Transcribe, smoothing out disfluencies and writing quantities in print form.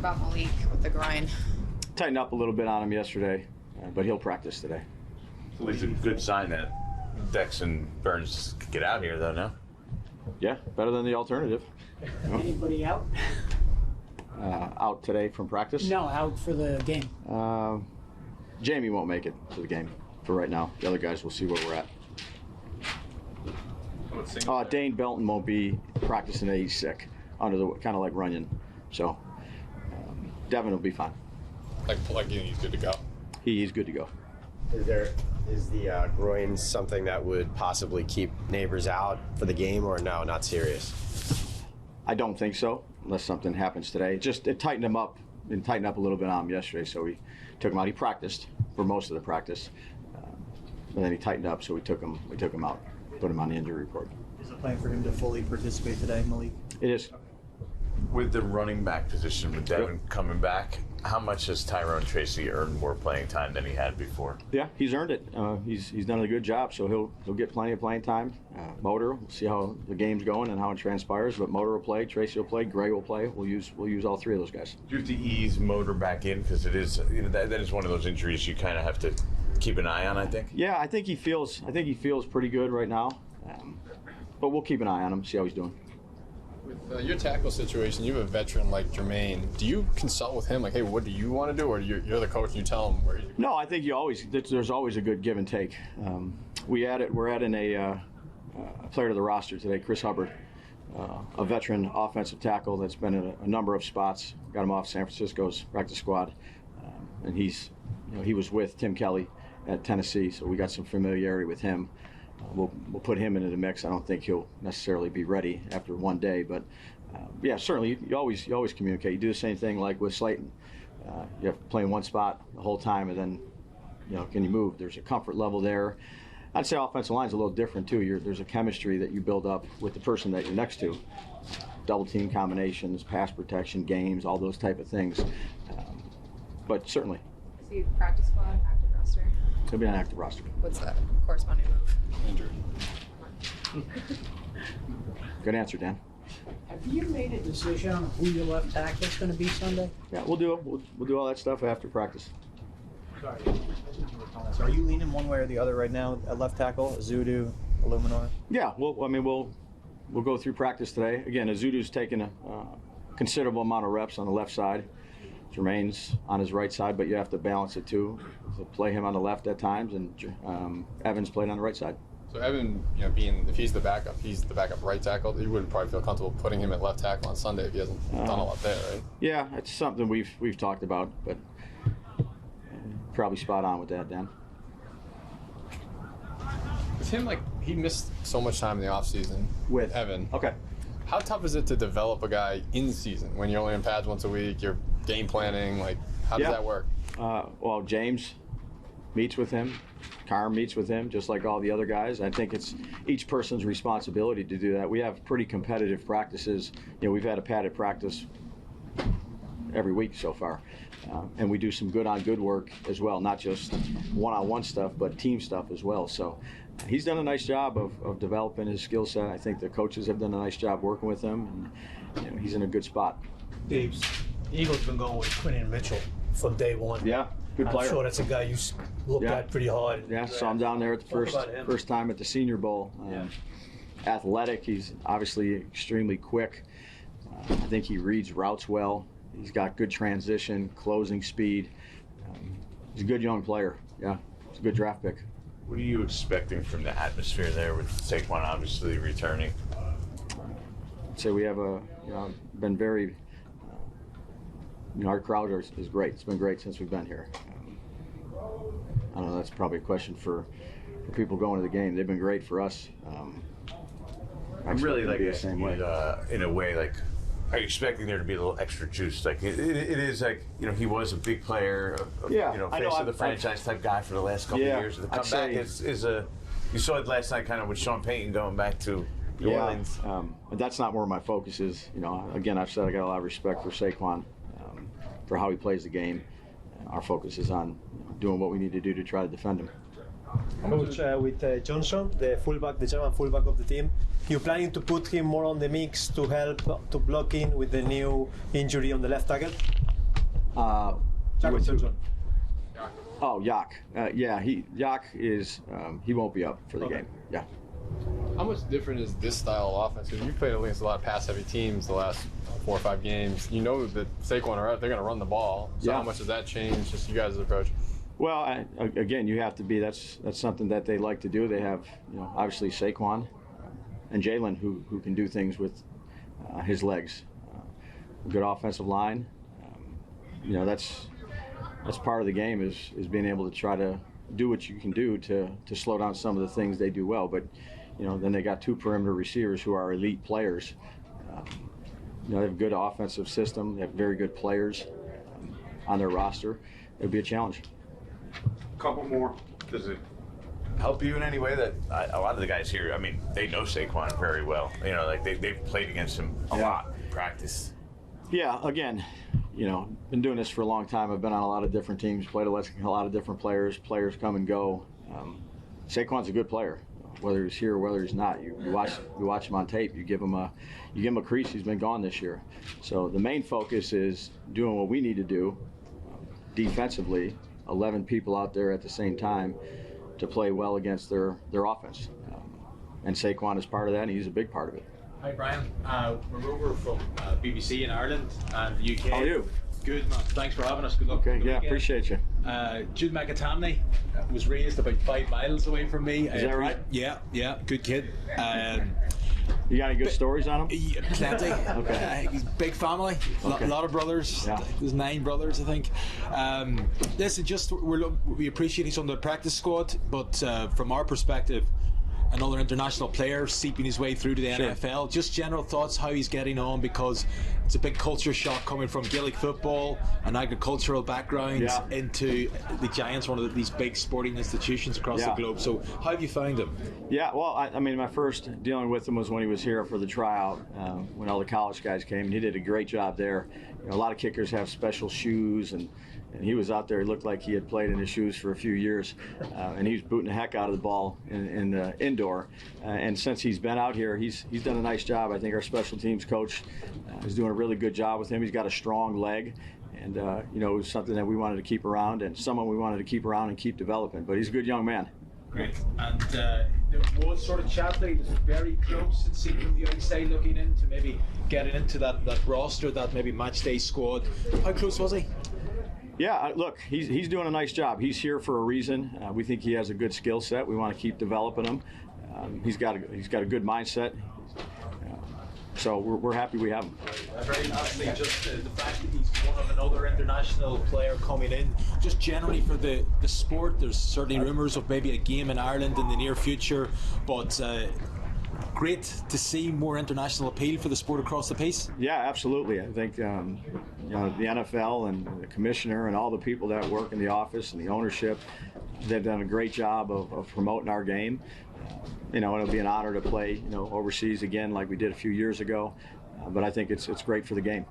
about Malik with the groin? Tightened up a little bit on him yesterday, but he'll practice today. At least a good sign that Dex and Burns could get out here, though, no? Yeah, better than the alternative. Anybody out? Out today from practice? No, out for the game. Jamie won't make it to the game for right now. The other guys, we'll see where we're at. Dane Belton won't be practicing today. He's sick, under the kind of like Runyon. So Devin will be fine. Like he's good to go. He's good to go. Is the groin something that would possibly keep Neighbors out for the game, or no, not serious? I don't think so, unless something happens today. It tightened him up and tightened up a little bit on him yesterday, so we took him out. He practiced for most of the practice, and then he tightened up, so we took him out, put him on the injury report. Is the plan for him to fully participate today, Malik? It is. With the running back position, with Devin coming back, how much has Tyrone Tracy earned more playing time than he had before? Yeah, he's earned it. He's done a good job, so he'll get plenty of playing time. Motor, we'll see how the game's going and how it transpires. But Motor will play, Tracy will play, Gray will play. We'll use all three of those guys. Do you have to ease Motor back in, because it is that is one of those injuries you kind of have to keep an eye on, I think. Yeah, I think he feels pretty good right now, but we'll keep an eye on him, see how he's doing. With your tackle situation, you have a veteran like Jermaine. Do you consult with him, like, hey, what do you want to do, or you're the coach and you tell him where you? No, I think there's always a good give and take. We're adding a player to the roster today, Chris Hubbard, a veteran offensive tackle that's been in a number of spots. Got him off San Francisco's practice squad, and he was with Tim Kelly at Tennessee, so we got some familiarity with him. We'll put him into the mix. I don't think he'll necessarily be ready after one day, but yeah, certainly you always communicate. You do the same thing like with Slayton. You have to play in one spot the whole time, and then can you move? There's a comfort level there. I'd say offensive line's a little different too. There's a chemistry that you build up with the person that you're next to. Double team combinations, pass protection, games, all those type of things. But certainly. Is he practice squad, active roster? He'll be on active roster. What's that corresponding move? Injury. Good answer, Dan. Have you made a decision on who your left tackle is going to be Sunday? Yeah, we'll do it. We'll do all that stuff after practice. Sorry. So are you leaning one way or the other right now at left tackle, Azudu, Illuminor? Yeah, we'll go through practice today. Again, Azudu's taken a considerable amount of reps on the left side. Jermaine's on his right side, but you have to balance it too. So play him on the left at times, and Evans played on the right side. So Evan, if he's the backup right tackle. You wouldn't probably feel comfortable putting him at left tackle on Sunday if he hasn't done a lot there, right? Yeah, it's something we've talked about, but probably spot on with that, Dan. With him, he missed so much time in the offseason with Evan. Okay. How tough is it to develop a guy in season when you're only in pads once a week? You're game planning. How does that work? Well, James meets with him. Carm meets with him, just like all the other guys. I think it's each person's responsibility to do that. We have pretty competitive practices. We've had a padded practice every week so far. And we do some good work as well, not just one-on-one stuff, but team stuff as well. So he's done a nice job of developing his skill set. I think the coaches have done a nice job working with him, and he's in a good spot. Dave's Eagles been going with Quinton Mitchell from day one. Yeah, good player. I'm sure that's a guy you looked at pretty hard. Yeah, saw him down there at the first time at the Senior Bowl. Athletic, he's obviously extremely quick. I think he reads routes well. He's got good transition, closing speed. He's a good young player. Yeah, it's a good draft pick. What are you expecting from the atmosphere there with Saquon obviously returning? I'd say we have been very, our crowd is great. It's been great since we've been here. I don't know, that's probably a question for people going to the game. They've been great for us. I'm really the same way. In a way, are you expecting there to be a little extra juice? It is he was a big player, face of the franchise type guy for the last couple of years. The comeback is you saw it last night kind of with Sean Payton going back to New Orleans. But that's not where my focus is. Again, I've said I got a lot of respect for Saquon, for how he plays the game. Our focus is on doing what we need to do to try to defend him. Coach, with Johnson, the German fullback of the team, you planning to put him more on the mix to help to block in with the new injury on the left tackle? Jack Simpson. Oh, Yak. Yak is he won't be up for the game. Yeah. How much different is this style of offense? Because you've played against a lot of pass-heavy teams the last 4 or 5 games. You know that Saquon are out; they're going to run the ball. So how much does that change just you guys' approach? Well, again, you have to be. That's something that they like to do. They have, obviously Saquon and Jalen who can do things with his legs. Good offensive line. That's part of the game is being able to try to do what you can do to slow down some of the things they do well. But then they got 2 perimeter receivers who are elite players. They have a good offensive system. They have very good players on their roster. It'll be a challenge. Couple more. Does it help you in any way that a lot of the guys here, they know Saquon very well. They've played against him a lot in practice. Yeah, again, been doing this for a long time. I've been on a lot of different teams, played a lot of different players. Players come and go. Saquon's a good player, whether he's here or whether he's not. You watch him on tape. You give him a crease. He's been gone this year. So the main focus is doing what we need to do defensively. 11 people out there at the same time to play well against their offense. And Saquon is part of that, and he's a big part of it. Hi, Brian. We're over from BBC in Ireland and the UK. How are you? Good, man. Thanks for having us. Good luck. Okay, yeah, appreciate you. Jude McAtamney was raised about 5 miles away from me. Is that right? Yeah, good kid. You got any good stories on him? Yeah, plenty. Okay. He's a big family. A lot of brothers. Yeah. There's 9 brothers, I think. Listen, we appreciate he's on the practice squad, but from our perspective, another international player seeping his way through to the NFL. Just general thoughts how he's getting on, because it's a big culture shock coming from Gaelic football, an agricultural background, into the Giants, one of these big sporting institutions across the globe. So how have you found him? Yeah, well, my first dealing with him was when he was here for the tryout, when all the college guys came, and he did a great job there. A lot of kickers have special shoes, and he was out there. He looked like he had played in his shoes for a few years, and he was booting the heck out of the ball in the indoor. And since he's been out here, he's done a nice job. I think our special teams coach is doing a really good job with him. He's got a strong leg, and it was something that we wanted to keep around, and someone we wanted to keep around and keep developing. But he's a good young man. Great. And there was sort of chat that he was very close, it seemed, from the outside looking into maybe getting into that roster, that maybe match day squad. How close was he? Yeah, look, he's doing a nice job. He's here for a reason. We think he has a good skill set. We want to keep developing him. He's got a good mindset. So we're happy we have him. Very lastly, just the fact that he's one of another international player coming in, just generally for the sport, there's certainly rumours of maybe a game in Ireland in the near future, but great to see more international appeal for the sport across the piece. Yeah, absolutely. I think the NFL and the commissioner and all the people that work in the office and the ownership, they've done a great job of promoting our game. It'll be an honor to play overseas again like we did a few years ago, but I think it's great for the game.